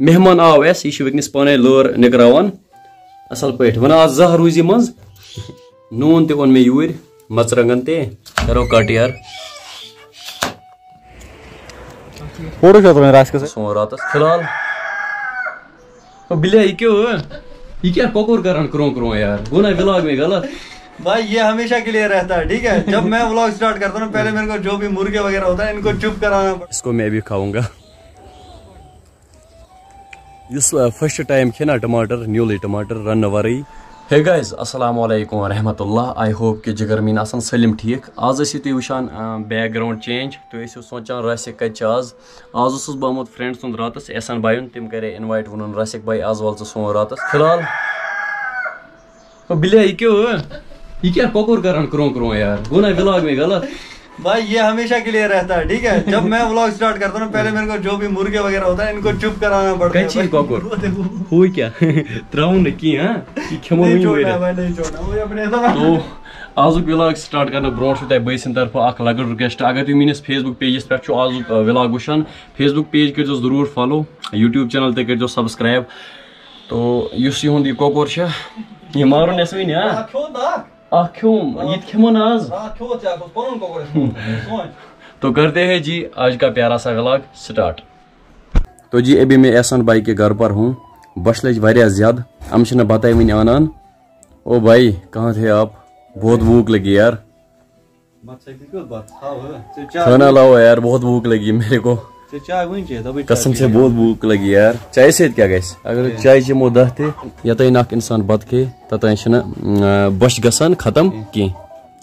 मेहमान आव एस यह वनस पाने लर निकरान असल पे वन आज जह रूजी मज नून ते मे यूर मचरंगन ते करो कट यार फोटो सो रात फिलहाल बिलिया ये क्या कोकुर करन करो यार गुना व्लॉग में गलत भाई ये हमेशा के लिए रहता है ठीक है। जब मैं व्लॉग स्टार्ट करता हूँ पहले मेरे को जो भी मुर्गे वगैरह होता है इनको चुप कराना पड़ता है। इसको मैं भी खाऊंगा इस फर्स्ट टाइम खे ना टमाटर न्यूली टमाटर रन वरई। हे गाइस अस्सलाम वालेकुम रहमतुल्लाह आई होप कि जिगर मीन आसन सलिम ठीक आज तुम वुचान बैकग्राउंड चेंज तुम सोचान रसिक कत आज बह बहुत फ्रेंड सुंद रात एहसान भाई तम करे इनवाइट वोन रसिक भाई आज वाल सो रात फिलहाल बिलिया ये क्या कोकुर करन करो यार गुना व्लॉग में गलत भाई ये हमेशा के लिए रहता है ठीक है। जब मैं व्लॉग स्टार्ट करता हूँ पहले मेरे को जो भी मुर्गे वगैरह होता है इनको चुप कराना पड़ता है। कच्ची कोकुर हुई क्या त्राउन की हां ये खमो नहीं छोड़ना भाई नहीं छोड़ना वो अपने तो आजुक व्लॉग स्टार्ट करना ब्रोट तय बैसिन तरफ अख लग रिक्वेस्ट अगर तुम मीनिस फेसबुक पेजस पे आजुक व्लॉग वुचान फेसबुक पेज कर जरूर फॉलो यूट्यूब चैनल ते कर सब्सक्राइब तो युस यहुंद ये कोकुर ये मारो नसवीन तो करते हैं जी आज का प्यारा सा व्लॉग स्टार्ट। तो जी अभी मैं एहसान भाई के घर पर हूँ बश लज वारिया ज्यादा हम न बताए वन आनान। ओ भाई कहाँ थे आप बहुत भूख लगी यार खाना लाओ यार बहुत भूख लगी मेरे को कसम से बहुत भूख लगी यार। चाय से क्या गैस अगर चाय चमो दह यतन इंसान बत खे ततन बश गसान खत्म की।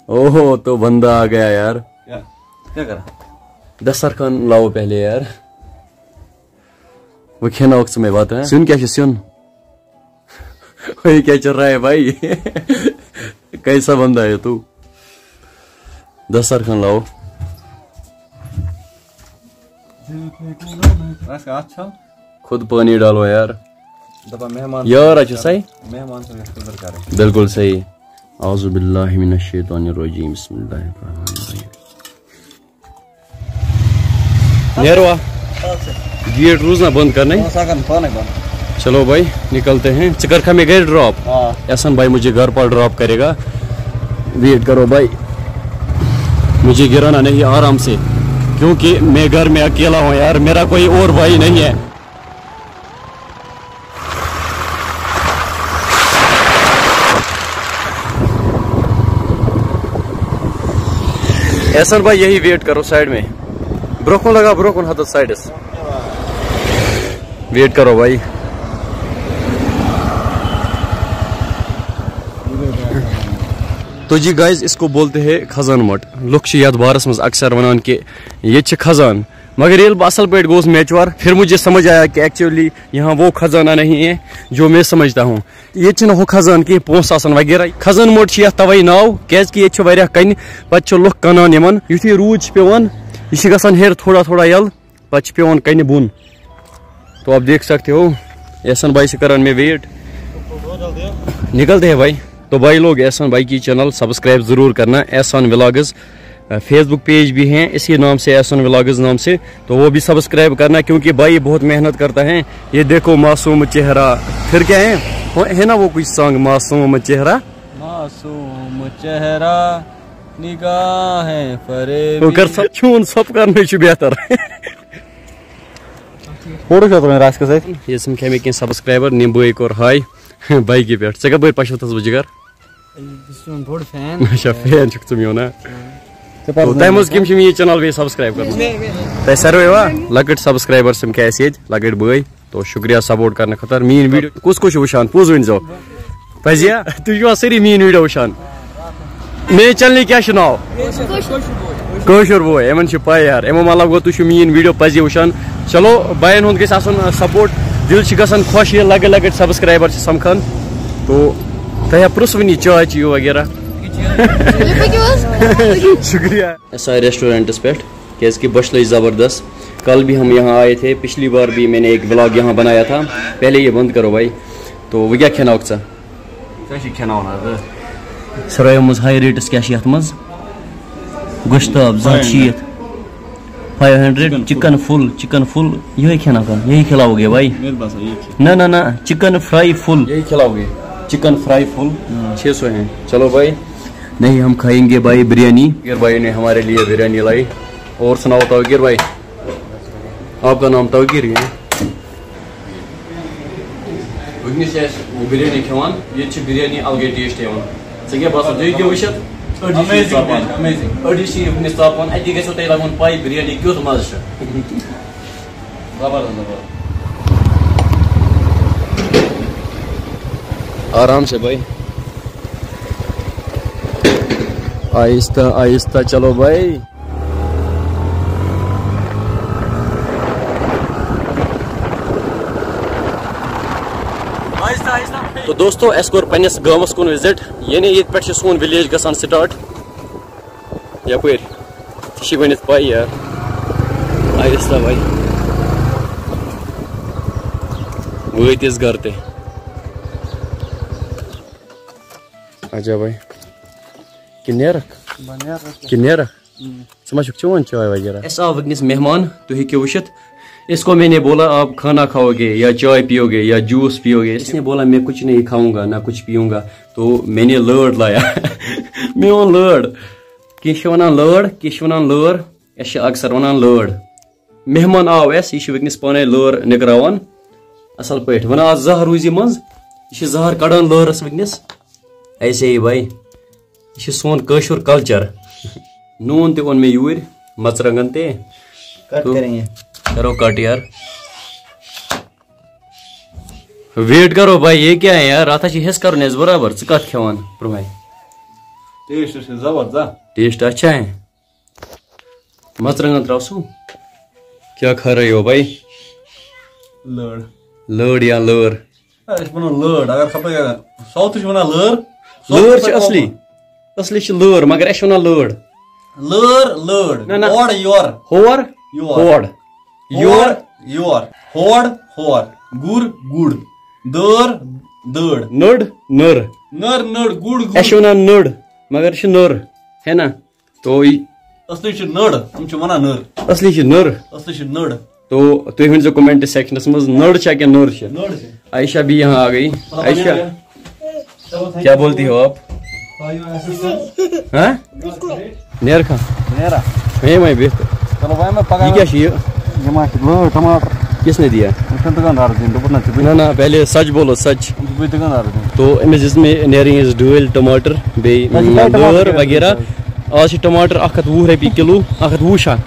ओहो तो बंदा आ गया यार क्या करा दस्तरखान लाओ पहले यार वो खेना में बात है सुन क्या सुन वही क्या चल रहा है भाई कैसा बंदा है तू दस्तरखान लाओ अच्छा खुद पानी डालो यार मेहमान यार अच्छा सही मेहमान से कदर करें बिल्कुल सही औज़ु बिल्लाहि मिनश शैतानिर रजीम बिस्मिल्लाहिर्रहमानिर्रहीम नेरवा गेट रोज ना बंद करने चलो भाई निकलते हैं चिकरखा में गए ड्रॉप एहसान भाई मुझे घर पर ड्रॉप करेगा वेट करो भाई मुझे गिराना नहीं आराम से क्योंकि मैं घर में अकेला हूँ यार मेरा कोई और भाई नहीं है। एहसान भाई यही वेट करो साइड में ब्रोकन लगा ब्रोकन हाथ साइड वेट करो भाई तो जी गाइज इसको बोलते हैं खजान मट लुक याद बारस मज अक्सर वनान कि ये खजान मगर ये असल पे गोस मैचवर फिर मुझे समझ आया कि एक्चुअली यहाँ वो खजाना नहीं है जो मैं समझता हूँ ये हो खजान कि पोस आसन वगैरह खजान मोट तवे नाव क्या कन पे लुक कनान यमन युथी रूद पेवान यह गसान हेर थोड़ा थोड़ा यल पे पेवान कन बुन तो आप देख सकते हो एहसान भाई से करान में वेट निकलते हैं भाई। तो भाई लोग एहसान भाई की चैनल सब्सक्राइब जरूर करना एहसान व्लॉग्स फेसबुक पेज भी हैं इसी नाम से एहसान व्लॉग्स नाम से तो वो भी सब्सक्राइब करना क्योंकि भाई बहुत मेहनत करता है। ये देखो मासूम चेहरा फिर क्या है ना वो कुछ सॉन्ग मासूम चेहरा निगाहें फरेबी कर सब करने बेहतर फोटो ये मे कह सब्सक्राइबर निम बक और हाय बाइक पे ऐ कप पशवतस बह जिगर अच्छा फैन तुम ना तम ये चैनल भी सब्सक्राइब कर सारे लकट सब्सक्राइबर क्या लकट बई तो शुक्रिया सपोर्ट करने खतर मीन वीडियो कुछ वुचान पोज वन जो पजिया तुम सारी मीन वीडियो वुचान मे चैनल क्या नाव कशुर बोय इन पाई यार अमो मतलब गो तुम मीन वीडियो पजे वुचान चलो बायन हुंद गसन सपोर्ट दिल गसन खुश ये लकट लकट सब्सक्राइबर समखान तो तह पृसवनी चाय ची वगैरह शुक्रिया ऐसा रेस्टोरेंट पे क्या बश लई जबरदस्त कल भी हम यहाँ आए थे पिछली बार भी मैंने एक व्लॉग यहाँ बनाया था पहले ये बंद करो भाई तो वो क्या खेना सर हाई रेटस क्या मज गोश्ताब 700 500 चिकन फुल यही खाना का यही खिलाओगे भाई? ना ना ना, चिकन फ्राई फुल यही खिलाओगे? चिकन फ्राई फुल 600 है। चलो भाई, नहीं हम खाएंगे भाई बिरयानी। गिर भाई ने हमारे लिए बिरयानी लाई। और सुनाओ तवकीर भाई, आपका नाम तवकीर है? वो बिरयानी खान ये बिरयानी अलग टेस्ट क्या बस वुचत अड़ी तापान अति गो तुम लगन पाई बिरयानी क्युत मज आराम से भाई, आहिस्ता आहिस्ता चलो भाई। तो दोस्तों अस कोर पन्निस गांवस कुन विजिट, यानी ये पे सोन विलेज गसान स्टार्ट यपर वन पाई यार। आहिस्ता भाई वतिस घर ते आजा भाई किन्नेर मा चोन चाय वगैरह। अस आव वनस मेहमान, तुम हेको वुचित। इसको मैंने बोला आप खाना खाओगे या चाय पियोगे या जूस पियोगे? इसने बोला मैं कुछ नहीं खाऊंगा ना कुछ पीऊंगा। तो मैंने लड़ लाया मोन लड़ किश वन लड़ अस अक्सर वन लड़। मेहमान आव अस यह वनस पाने लड़ निकरान असल पे वन आज जहर रूजी मज यह जहर कड़ान लहरस वनस। ऐसे ही भाई यह सोन कशुर कल्चर। नून ते मे यूर मचरंगन ते करो कट यार, वेट करो भाई। ये क्या है यार, अत हिस कर बराबर कत खान ब्रोह? टेस्ट अच्छा है। मचरंगन त्रासू क्या खा रहे हो भाई? लड़ या लड़ लड़ असली लड़ मगर अस वन लड़ होर होड़ होड़ होड़ गुड़ गुड़ दर दड़ नड़ नर नर नड़ गुड़ अस वन नड़ मगर नर है ना। तो असली नड़ तुम वन नर असली नर नड़। तो तुम वन कमेंट सेक्शनस मज नड़ क्या नर? आयशा भी यहाँ आ गई। आयशा क्या बोलती हो आप? हाँ नेर खा मैं बेहतर। चलो भाई मैं पका ये टमाटर किसने दिया? दुकानदार ना ना पहले सच बोलो सच। तो अमिस जिसमें नेरिंग डल टमाटर बे लड़ वगैरह। आज टमाटर 120 रपी किलो 120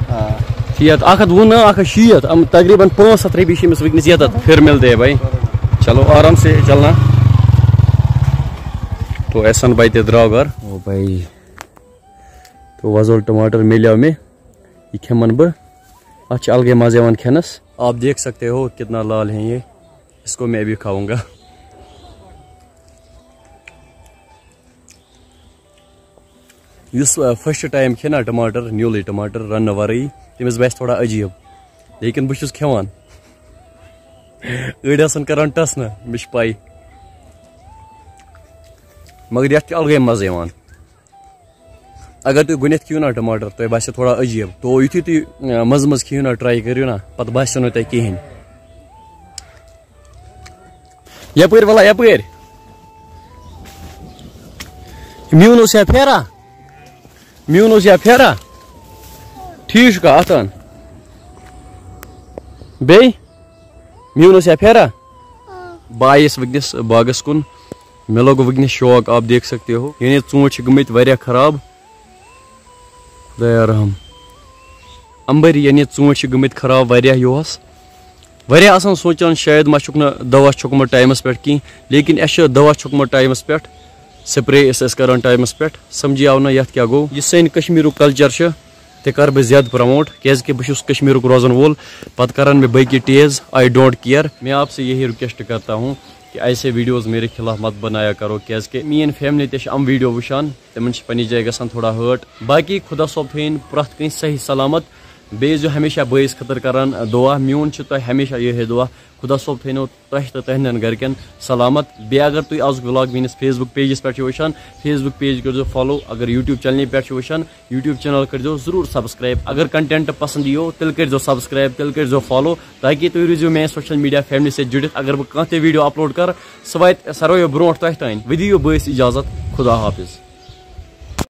शीत 120 ना 160 तकरीबन 500 रपी वनस ये फिर मिलते भाई। चलो आराम से चलना। तो एहसन भाई ते द्राव घर ओ भाई। तो वजोल टमाटर मिलो में ये खेमन बह अच्छ अलगे मजे खेनस। आप देख सकते हो कितना लाल है ये, इसको मैं भी खाऊंगा। फर्स्ट टाइम खेना टमाटर न्यूली टमाटर रन वरई तमिस बस थोड़ा अजीब, लेकिन बहुत खेवान अड़ करान टस ना मे पाई मगर ये अलगे मजे। अगर तुम गुनित खियो ना टमाटर तुम बस थोड़ा अजीब, तो युथि तुम मज मज खियो ना ट्राई करियो ना पत बस तुम कहें। यपर वला यपर म्यून फेरा ठीक का अतन बे म्यून फेरा बायस वनस बागस कुन मे लोग वनस शौक। आप देख सकते हो यानी ूंट गमित वारिया खराब खुदारहम अंबर यानी ूंट गमित खराब वारिया योहस वारिया आसान सोचान शायद मा छुक न दवा छुकमत टाइमस पे कहीं, लेकिन अस दवा छुकमत टाइमस पे स्प्रे करान टाइमस पे समझी आव ना ये क्या गो। यह सन कश्मीर कल्चर ते कर बह ज्यादा प्रमोट क्या बहुत कश्मीर रोजन वोल पत करान मे बाकी तेज। I don't care. मैं आपसे यही रिक्वेस्ट करता हूँ कि ऐसे वीडियोस मेरे खिलाफ मत बनाया करो क्या मेन फैमिली ते वीडियो वुचान तमन पन्नी जाए गसान थोड़ा हर्ट। बाकी खुदा सोब थन प्रत कह सही सलामत। बेस जो हमेशा बस खतर करान दुआ म्यून हमेशा ये दुआ खुदा सोब थो तह तो तहन गरकन सलामत बे अगर तुम आज व्लॉग मीनिस फेसबुक पेजस पे वुचान फेसबुक पेज कर फॉलो अगर यूट्यूब चैनल पे वुचान यूट्यूब चैनल कर जरूर सब्सक्राइब अगर कंटेंट पसंद यो तेल कर सब्सक्राइब तेल कर फॉलो ताकि तुम रोजो मे सोशल मीडिया फैमिली से जुड़ित अगर बह कह वीडियो अपलोड कर सह वात सो ब्रो तह तान वह दियो बस इजाजत खुदा हाफिज।